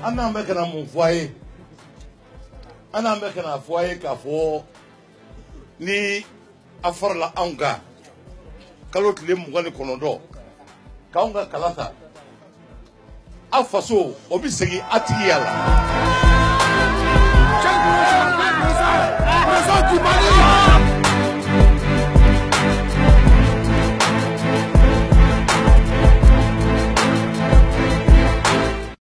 Ana mbekana mon foyer. Ana mbekana foyer ka fo ni afarla anga. Kalot le mugani konodo. Kaunga kalata. Afaso obisegi atiyala.